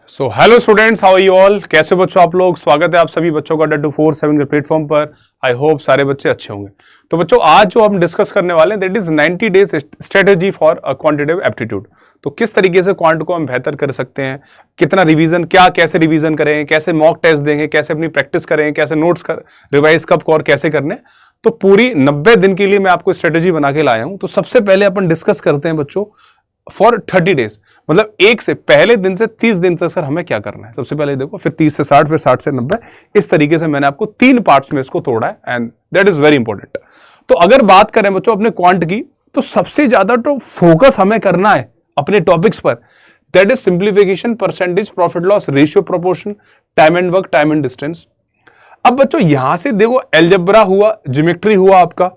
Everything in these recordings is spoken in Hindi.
So hello students, how are you all. कैसे बच्चों आप लोग। स्वागत है आप सभी बच्चों का DET-247 के प्लेटफॉर्म पर। आई होप सारे बच्चे अच्छे होंगे। तो बच्चों आज जो हम डिस्कस करने वाले हैं that is 90 days strategy for quantitative aptitude. तो किस तरीके से क्वांट को हम बेहतर कर सकते हैं, कितना रिवीजन, क्या कैसे रिवीजन करें, कैसे मॉक टेस्ट देंगे, कैसे अपनी प्रैक्टिस करें, कैसे नोट्स रिवाइज कब और कैसे करने। तो पूरी 90 दिन के लिए मैं आपको स्ट्रेटेजी बना के लाया हूं। तो सबसे पहले अपन डिस्कस करते हैं बच्चों फॉर 30 डेज, मतलब एक से पहले दिन से 30 दिन तक सर हमें क्या करना है। सबसे पहले देखो, फिर 30 से 60, फिर 60 से 90, इस तरीके से मैंने आपको 3 पार्ट्स में इसको तोड़ा है and that is very important. तो अगर बात करें बच्चों अपने क्वांट की, तो सबसे ज्यादा तो फोकस हमें करना है अपने टॉपिक्स पर, that is simplification, percentage, profit loss, ratio, proportion, time and work, time and distance. अब बच्चों यहां से देखो, अलजेब्रा हुआ, ज्योमेट्री हुआ आपका,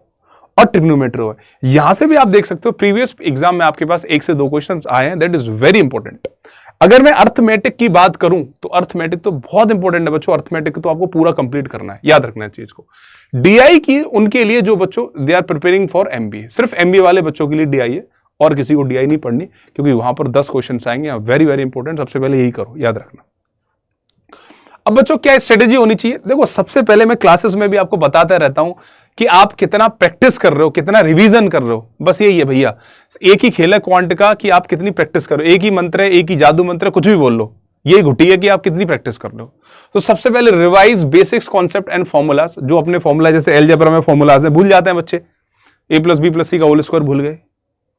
और ट्रिग्नोमेट्री हुआ। यहां से भी आप देख सकते हो प्रीवियस एग्जाम में आपके पास 1 से 2 क्वेश्चंस आए हैं, दैट इज वेरी इंपॉर्टेंट। अगर मैं अर्थमेटिक की बात करूं तो अर्थमेटिक तो बहुत इंपॉर्टेंट है बच्चों। अर्थमेटिक तो आपको पूरा कंप्लीट करना है, याद रखना है चीज को। डीआई की उनके लिए जो बच्चों they are preparing for MBA, सिर्फ एमबीए वाले बच्चों के लिए डीआई है, और किसी को डीआई नहीं पढ़नी, क्योंकि वहां पर 10 क्वेश्चन आएंगे। वेरी वेरी इंपॉर्टेंट, सबसे पहले यही करो, याद रखना। अब बच्चों क्या स्ट्रेटेजी होनी चाहिए, देखो सबसे पहले मैं क्लासेस में भी आपको बताता रहता हूं कि आप कितना प्रैक्टिस कर रहे हो, कितना रिवीजन कर रहे हो। बस यही है भैया, एक ही खेल है क्वांट का कि आप कितनी प्रैक्टिस कर रहे हो। एक ही मंत्र है, एक ही जादू मंत्र है, कुछ भी बोल लो, यही घुटी है कि आप कितनी प्रैक्टिस कर रहे हो। तो सबसे पहले revise basics concept and formulas. जो अपने फॉर्मूला जैसे अलजेब्रा में फॉर्मूलाज है, भूल जाते हैं बच्चे। a+b+c का होल स्क्वायर भूल गए,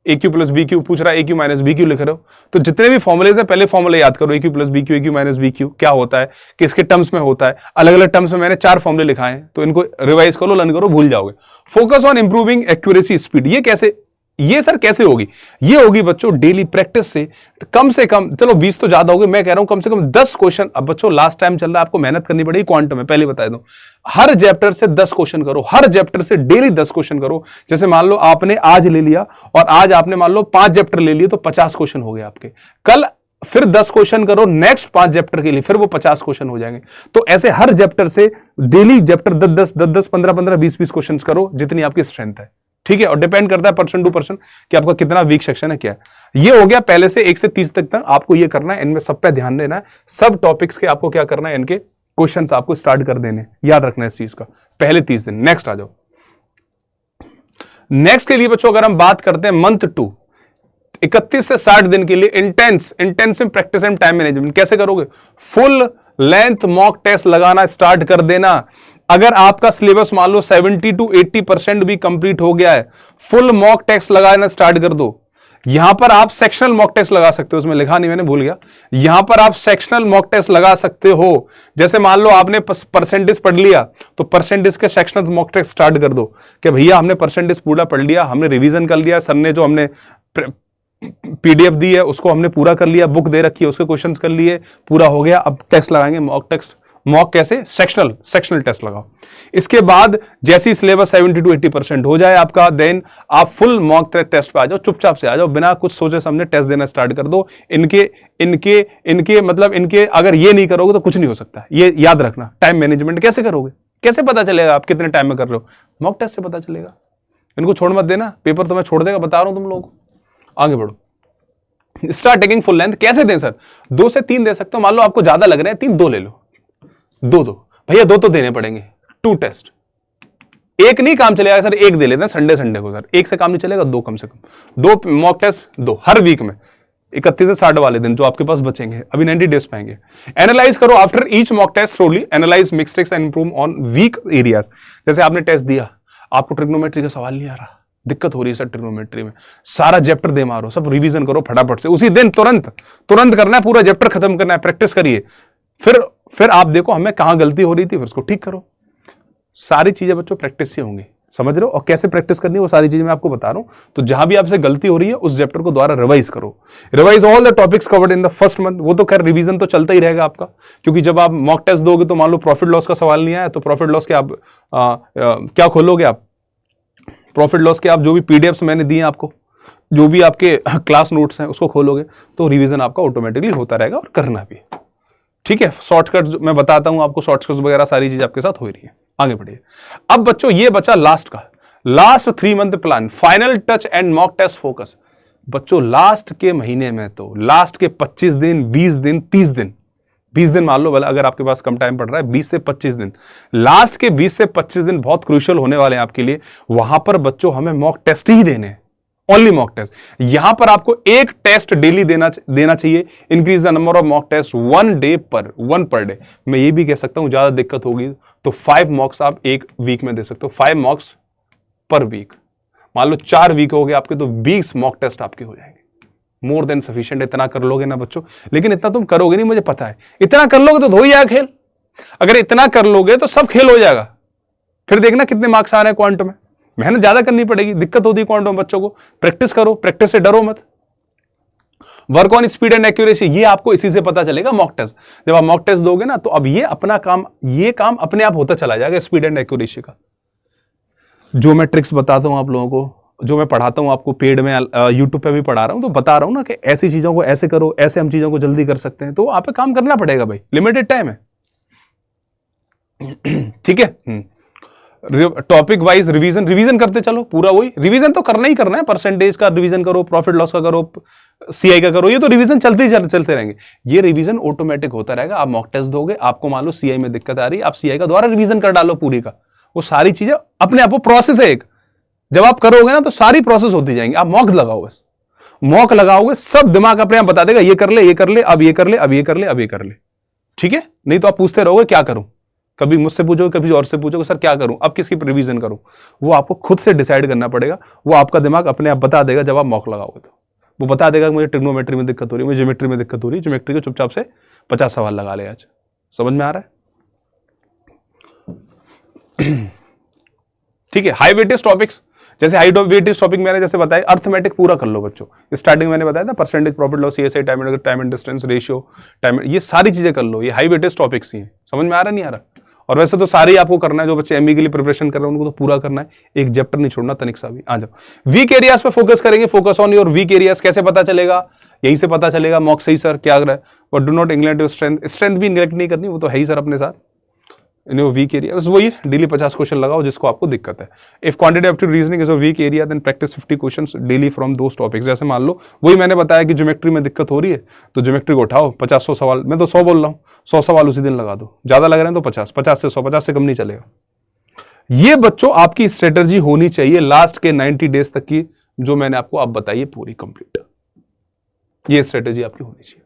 AQ+BQ पूछ रहा है, AQ-BQ लिख रहे हो, तो जितने भी फॉर्मुलेज हैं पहले फॉर्मूले याद करो। AQ+BQ, AQ-BQ क्या होता है, किसके टर्म्स में होता है, अलग अलग टर्म्स में मैंने 4 फॉर्मूले लिखाए हैं, तो इनको रिवाइज करो, लर्न करो, भूल जाओगे। Focus on improving accuracy, speed. ये कैसे, ये सर कैसे होगी, ये होगी बच्चों डेली प्रैक्टिस से कम, चलो 20 तो ज्यादा हो गए, मैं कह रहा हूं कम से कम 10 क्वेश्चन। अब बच्चों लास्ट टाइम चल रहा है, आपको मेहनत करनी पड़ेगी क्वांटम में, पहले बता दूं। हर चैप्टर से 10 क्वेश्चन करो, हर चैप्टर से डेली 10 क्वेश्चन करो। जैसे मान लो आपने आज ले लिया, और आज आपने मान लो 5 चैप्टर ले लिए, तो 50 क्वेश्चन हो गए आपके। कल फिर 10 क्वेश्चन करो नेक्स्ट 5 चैप्टर के लिए, फिर वो 50 क्वेश्चन हो जाएंगे। तो ऐसे हर चैप्टर से डेली चैप्टर 10, 15, 20 क्वेश्चन करो, जितनी आपकी स्ट्रेंथ है, ठीक है। और डिपेंड करता है पर्सन टू पर्सन कि आपका कितना वीक सेक्शन है, क्या है। ये हो गया पहले से 1 से 30 तक आपको ये करना है, इनमें सब पे ध्यान देना है। सब टॉपिक्स के आपको क्या करना है, इनके क्वेश्चंस आपको स्टार्ट कर देने, याद रखना है इस चीज का, पहले 30 दिन। नेक्स्ट आ जाओ। नेक्स्ट के लिए बच्चों अगर हम बात करते हैं मंथ 2, 31 से 60 दिन के लिए intensive practice and time management. कैसे करोगे, फुल लेंथ मॉक टेस्ट लगाना स्टार्ट कर देना। अगर आपका सिलेबस मान लो 70 to 80% भी कंप्लीट हो गया है, फुल मॉक टेस्ट लगाना स्टार्ट कर दो। यहां पर आप सेक्शनल मॉक टेस्ट लगा सकते हो, उसमें लिखा नहीं, मैंने भूल गया। यहां पर आप सेक्शनल मॉक टेस्ट लगा सकते हो। जैसे मान लो आपने परसेंटेज पढ़ लिया, तो परसेंटेज के सेक्शनल मॉक टेस्ट स्टार्ट कर दो कि भैया हमने परसेंटेज पूरा पढ़ लिया, हमने रिवीजन कर लिया, सर ने जो हमने पीडीएफ दी है उसको हमने पूरा कर लिया, बुक दे रखी है उसके क्वेश्चंस कर लिए, पूरा हो गया। अब टेस्ट लगाएंगे मॉक टेस्ट। मॉक कैसे, सेक्शनल टेस्ट लगाओ। इसके बाद जैसे ही सिलेबस 70 to 80% हो जाए आपका, देन आप फुल मॉक टेस्ट पे आ जाओ, चुपचाप से आ जाओ, बिना कुछ सोचे समझे टेस्ट देना स्टार्ट कर दो। इनके मतलब इनके अगर ये नहीं करोगे तो कुछ नहीं हो सकता, ये याद रखना। टाइम मैनेजमेंट कैसे करोगे, कैसे पता चलेगा आप कितने टाइम में कर रहे हो, मॉक टेस्ट से पता चलेगा। इनको छोड़ मत देना, पेपर तो मैं छोड़ देगा, बता रहा हूं तुम लोगों को। आगे बढ़ो। Start taking full length. कैसे दें सर, 2 से 3 दे सकते हो। मान लो आपको ज्यादा लग रहे हैं 3, 2 ले लो, 2 भैया 2 तो देने पड़ेंगे। 2 टेस्ट, एक नहीं काम चलेगा सर, एक दे लेते हैं संडे को सर, एक से काम नहीं चलेगा, 2 कम से कम 2 मॉक टेस्ट, 2 हर वीक में, 31 से 60 वाले दिन जो आपके पास बचेंगे, अभी 90 डेज पाएंगे। एनालाइज करो after each mock test thoroughly, analyse mistakes and improve on weak areas. जैसे आपने टेस्ट दिया, आपको ट्रिग्नोमेट्री का सवाल नहीं आ रहा, दिक्कत हो रही है सर ट्रिग्नोमेट्री में, सारा चैप्टर दे मारो, सब रिवीजन करो फटाफट से, उसी दिन तुरंत करना है, पूरा चैप्टर खत्म करना है, प्रैक्टिस करिए। फिर आप देखो हमें कहां गलती हो रही थी, फिर उसको ठीक करो। सारी चीजें बच्चों प्रैक्टिस से होंगी, समझ रहे हो। और कैसे प्रैक्टिस करनी है वो सारी चीजें मैं आपको बता रहा हूं। तो जहां भी आपसे गलती हो रही है उस चैप्टर को दोबारा रिवाइज करो। Revise all the topics covered in the first month. वो तो खैर रिवीजन तो चलता ही रहेगा आपका, क्योंकि जब आप मॉक टेस्ट दोगे तो मान लो प्रॉफिट लॉस का सवाल नहीं आया, तो प्रॉफिट लॉस के आप क्या खोलोगे, आप प्रॉफिट लॉस के आप जो भी पीडीएफ्स मैंने दिए आपको, जो भी आपके क्लास नोट्स हैं उसको खोलोगे, तो रिवीजन आपका ऑटोमेटिकली होता रहेगा, और करना भी, ठीक है। शॉर्टकट मैं बताता हूं आपको, शॉर्टकट्स वगैरह सारी चीज आपके साथ हो रही है। आगे बढ़िए। अब बच्चों ये बचा लास्ट का, last 3 month plan, final touch and mock test focus. बच्चों लास्ट के महीने में, तो लास्ट के 25 दिन, 20 दिन, 30 दिन, 20 दिन मान लो, अगर आपके पास कम टाइम पड़ रहा है 20 से 25 दिन, लास्ट के 20 से 25 दिन बहुत क्रूशियल होने वाले हैं आपके लिए। वहां पर बच्चों हमें मॉक टेस्ट ही देने हैं, ओनली मॉक टेस्ट। यहां पर आपको एक टेस्ट डेली देना चाहिए। Increase the number of mock test one per day. मैं ये भी कह सकता हूं ज्यादा दिक्कत होगी तो 5 मॉक्स आप एक वीक में दे सकते हो, 5 मॉक्स पर वीक। मान लो 4 वीक हो गए आपके तो 20 मॉक टेस्ट आपके हो जाएंगे, मोर देन सफिशिएंट। इतना कर लोगे ना बच्चों, लेकिन इतना तुम करोगे नहीं, मुझे पता है। इतना कर लोगे तो धो ही जाएगा खेल। अगर इतना कर लोगे तो सब खेल हो जाएगा। फिर देखना कितने मार्क्स आ रहे हैं क्वांटम में। मेहनत ज्यादा करनी पड़ेगी, दिक्कत होती है क्वांटम बच्चों को। प्रैक्टिस करो, प्रैक्टिस से डरो मत। Work on speed and accuracy, ये आपको इसी से पता चलेगा मॉक टेस्ट। जब आप मॉक टेस्ट दोगे ना तो अब ये अपना काम, ये काम अपने आप होता चला जाएगा स्पीड एंड एक्यूरेसी का। जो मैं ट्रिक्स बताता हूं आप लोगों को, जो मैं पढ़ाता हूं आपको पेड में, यूट्यूब पे भी पढ़ा रहा हूं, तो बता रहा हूं ना कि ऐसी चीजों को ऐसे करो, ऐसे हम चीजों को जल्दी कर सकते हैं। तो आप पे काम करना पड़ेगा भाई, लिमिटेड टाइम है। ठीक है। टॉपिक वाइज रिवीजन करते चलो, पूरा वही रिवीजन तो करना ही करना है। परसेंटेज का रिवीजन करो, प्रॉफिट लॉस का करो, सीआई का करो, ये तो रिवीजन चलते रहेंगे। ये रिवीजन ऑटोमेटिक होता रहेगा। आप मॉक टेस्ट दोगे, आपको मान लो सीआई में दिक्कत आ रही है, आप सीआई का दोबारा रिवीजन कर डालो पूरी का। वो सारी चीजें अपने आप, प्रोसेस है एक। जब आप करोगे ना तो सारी प्रोसेस होती जाएंगी। आप मॉक लगाओ, बस मॉक लगाओगे, सब दिमाग अपने आप बता देगा ये कर ले, ये कर ले, अब ये कर ले, अब ये कर ले, अब ये कर ले। ठीक है। नहीं तो आप पूछते रहोगे क्या करूं, कभी मुझसे पूछोगे, कभी और से पूछोगे सर क्या करूं, अब किसकी रिवीजन करूं। वो आपको खुद से डिसाइड करना पड़ेगा। वो आपका दिमाग अपने आप बता देगा। जब आप मॉक लगाओगे तो वो बता देगा कि मुझे ट्रिग्नोमेट्री में दिक्कत हो रही है, मुझे ज्योमेट्री में दिक्कत हो रही है। ज्योमेट्री को चुपचाप से 50 सवाल लगा ले आज। समझ में आ रहा है? ठीक है। हाई वेटेज टॉपिक्स, जैसे हाई वेटेज टॉपिक मैंने जैसे बताया, अर्थमेटिक पूरा कर लो बच्चों। स्टार्टिंग मैंने बताया था percentage, profit loss, CSI, time and distance ratio, time, ये सारी चीजें कर लो। ये हाई वेटेज टॉपिक्स ही हैं। समझ में आ रहा नहीं आ रहा? और वैसे तो सारे ही आपको करना है। जो बच्चे एमई के लिए प्रिपरेशन कर रहे हैं उनको तो पूरा करना है, एक चैप्टर नहीं छोड़ना। तनिक सा भी आ जाओ। वीक एरियाज पे फोकस करेंगे। Focus on your weak areas. कैसे पता चलेगा? यहीं से पता चलेगा मॉक से ही सर क्या कर रहा है। But do not neglect your strength. Strength भी नेग्लेक्ट नहीं करनी, वो तो है ही सर अपने साथ। वीक एरिया बस वही, डेली 50 क्वेश्चन लगाओ जिसको आपको दिक्कत है। If quantitative reasoning is a weak area then practise 50 questions daily from those topics. जैसे मान लो वही मैंने बताया कि ज्योमेट्री में दिक्कत हो रही है तो ज्योमेट्री को उठाओ, 50-100 सवाल, मैं तो 100 बोल रहा हूँ, 100 सवाल उसी दिन लगा दो। ज्यादा लग रहे हैं तो 50, 50 से 100, 50 से कम नहीं चलेगा। ये बच्चों आपकी स्ट्रेटजी होनी चाहिए लास्ट के 90 डेज तक की, जो मैंने आपको अब बताइए पूरी कंप्लीट। ये स्ट्रेटजी आपकी होनी चाहिए।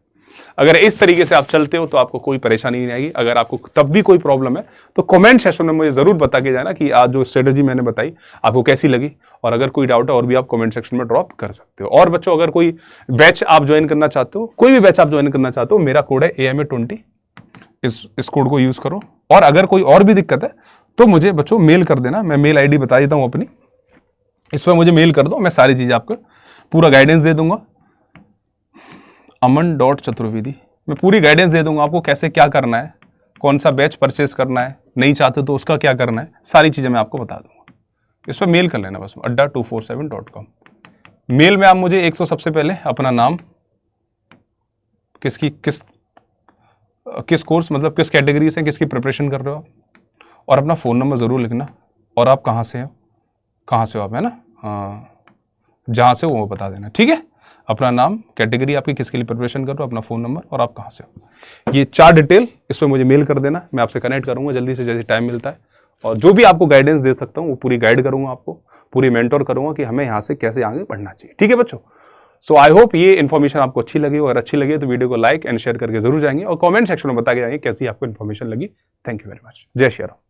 अगर इस तरीके से आप चलते हो तो आपको कोई परेशानी नहीं आएगी। अगर आपको तब भी कोई प्रॉब्लम है तो कमेंट सेक्शन में मुझे जरूर बता के जाना कि आज जो स्ट्रेटजी मैंने बताई आपको कैसी लगी। और अगर कोई डाउट है और भी आप कमेंट सेक्शन में ड्रॉप कर सकते हो। और बच्चों अगर कोई बैच आप ज्वाइन करना चाहते हो, कोई भी बैच आप ज्वाइन करना चाहते हो, मेरा कोड है AMA20, इस कोड को यूज करो। और अगर कोई और भी दिक्कत है तो मुझे बच्चों मेल कर देना। मैं मेल ID बता देता हूँ अपनी, इस पर मुझे मेल कर दो, मैं सारी चीजें आपको पूरा गाइडेंस दे दूंगा। aman.chaturvedi, मैं पूरी गाइडेंस दे दूंगा आपको कैसे क्या करना है, कौन सा बैच परचेस करना है, नहीं चाहते तो उसका क्या करना है, सारी चीजें मैं आपको बता दूंगा। इस पर मेल कर लेना बस, adda247.com। मेल में आप मुझे एक तो सबसे पहले अपना नाम, किस कोर्स मतलब किस कैटेगरी से किसकी प्रिपरेशन कर रहे हो आप, और अपना फ़ोन नंबर ज़रूर लिखना, और आप कहाँ से हो आप, है ना, हाँ जहाँ से वो बता देना। ठीक है। अपना नाम, कैटेगरी आपकी किसके लिए प्रिपरेशन कर रहे हो, अपना फ़ोन नंबर और आप कहाँ से हो, ये 4 डिटेल इस पर मुझे मेल कर देना। मैं आपसे कनेक्ट करूँगा जल्दी से जैसे टाइम मिलता है। और जो भी आपको गाइडेंस दे सकता हूँ वो पूरी गाइड करूँगा, आपको पूरी मेंटोर करूँगा कि हमें यहाँ से कैसे आगे बढ़ना चाहिए। ठीक है बच्चों। सो आई होप ये इन्फॉर्मेशन आपको अच्छी लगी हो। अगर अच्छी लगी तो वीडियो को लाइक एंड शेयर करके जरूर जाएंगे और कमेंट सेक्शन में बता के जाएंगे कैसी आपको इन्फॉर्मेशन लगी। Thank you very much. जय श्री राम।